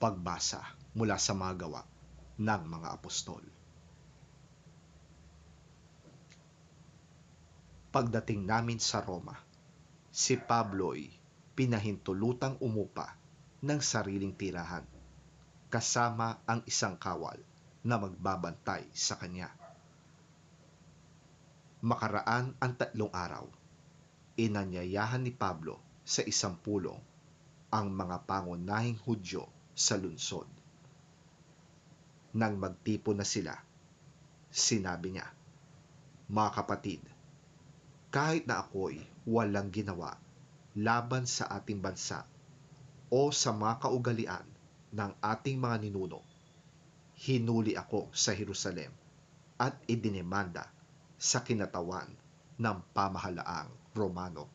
Pagbasa mula sa mga gawa ng mga apostol. Pagdating namin sa Roma, si Pablo'y pinahintulutang umupa ng sariling tirahan, kasama ang isang kawal na magbabantay sa kanya. Makaraan ang 3 araw, inanyayahan ni Pablo sa isang pulong ang mga pangunahing Hudyo sa lungsod. Nang magtipon na sila, sinabi niya, "Mga kapatid, kahit na ako'y walang ginawa laban sa ating bansa o sa mga kaugalian ng ating mga ninuno, hinuli ako sa Jerusalem at idinemanda sa kinatawan ng pamahalaang Romano.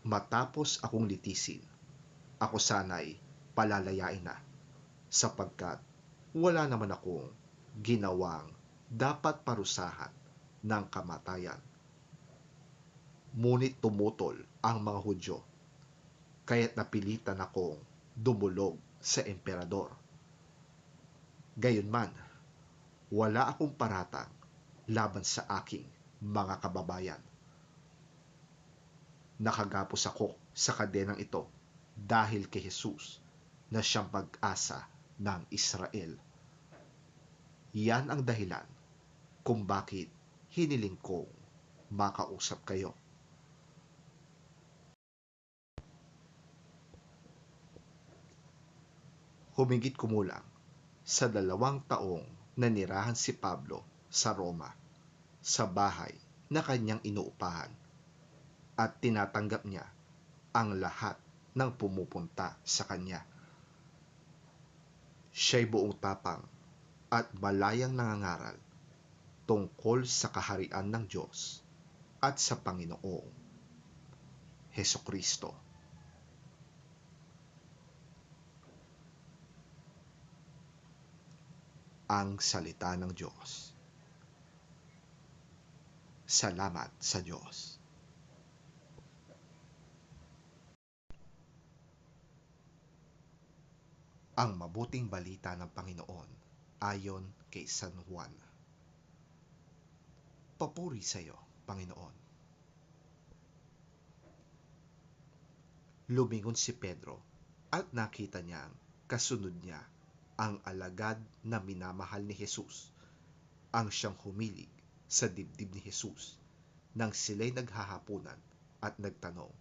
Matapos akong litisin, ako sana'y palalayain na, sapagkat wala naman akong ginawang dapat parusahan ng kamatayan. Ngunit tumutol ang mga Hudyo, kaya't napilitan akong dumulog sa emperador. Gayunman, wala akong paratang laban sa aking mga kababayan. Nakagapos ako sa kadenang ito dahil kay Jesus na siyang pag-asa ng Israel. Yan ang dahilan kung bakit hiniling kong makausap kayo." Humigit kumulang sa 2 taong nanirahan si Pablo sa Roma, sa bahay na kanyang inuupahan, at tinatanggap niya ang lahat ng pumupunta sa kanya. Siya'y buong tapang at malayang nangangaral tungkol sa kaharian ng Diyos at sa Panginoong Hesukristo. Ang salita ng Diyos. Salamat sa Diyos. Ang mabuting balita ng Panginoon ayon kay San Juan. Papuri sa iyo, Panginoon. Lumingon si Pedro at nakita niyang kasunod niya ang alagad na minamahal ni Jesus, ang siyang humilig sa dibdib ni Jesus nang sila'y naghahapunan at nagtanong,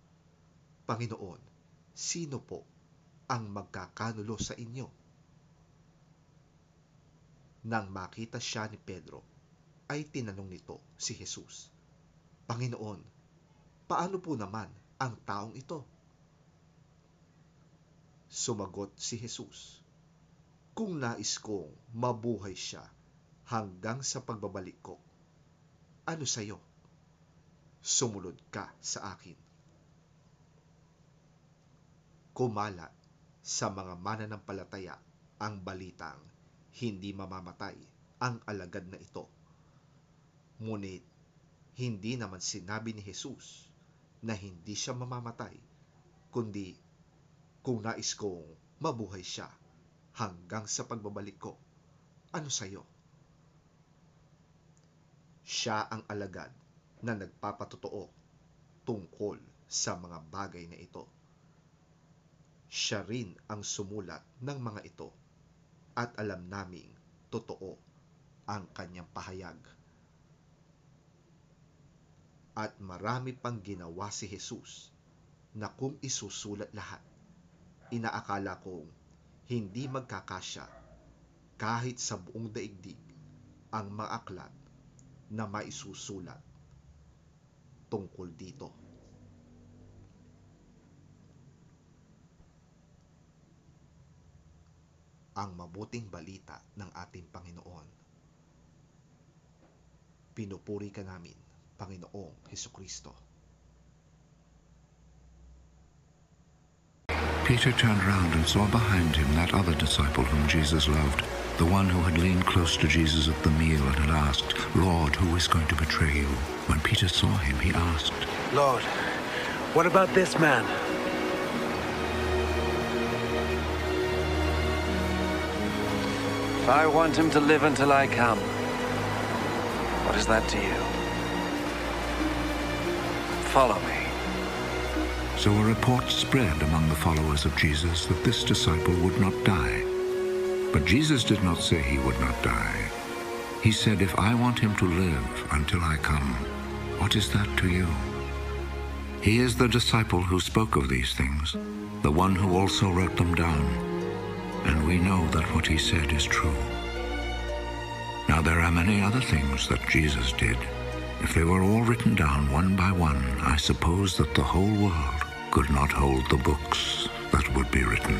"Panginoon, sino po ang magkakanulo sa inyo?" Nang makita siya ni Pedro, ay tinanong nito si Jesus, "Panginoon, paano po naman ang taong ito?" Sumagot si Jesus, "Kung nais kong mabuhay siya hanggang sa pagbabalik ko, ano sa iyo? Sumunod ka sa akin." Kumalat sa mga mananampalataya ang balitang hindi mamamatay ang alagad na ito. Ngunit hindi naman sinabi ni Jesus na hindi siya mamamatay, kundi kung nais kong mabuhay siya hanggang sa pagbabalik ko, ano sa iyo? Siya ang alagad na nagpapatotoo tungkol sa mga bagay na ito. Siya rin ang sumulat ng mga ito at alam naming totoo ang kanyang pahayag. At marami pang ginawa si Jesus na kung isusulat lahat, inaakala kong hindi magkakasya kahit sa buong daigdig ang mga aklat na maisusulat tungkol dito. Ang mabuting balita ng ating Panginoon. Pinupuri ka namin, Panginoong Hesukristo. Peter turned round and saw behind him that other disciple whom Jesus loved, the one who had leaned close to Jesus at the meal and had asked, "Lord, who is going to betray you?" When Peter saw him, he asked, "Lord, what about this man?" I want him to live until I come. What is that to you? Follow me. So a report spread among the followers of Jesus that this disciple would not die. But Jesus did not say he would not die. He said, if I want him to live until I come, what is that to you? He is the disciple who spoke of these things, the one who also wrote them down, and we know that what he said is true. Now there are many other things that Jesus did. If they were all written down one by one, I suppose that the whole world could not hold the books that would be written.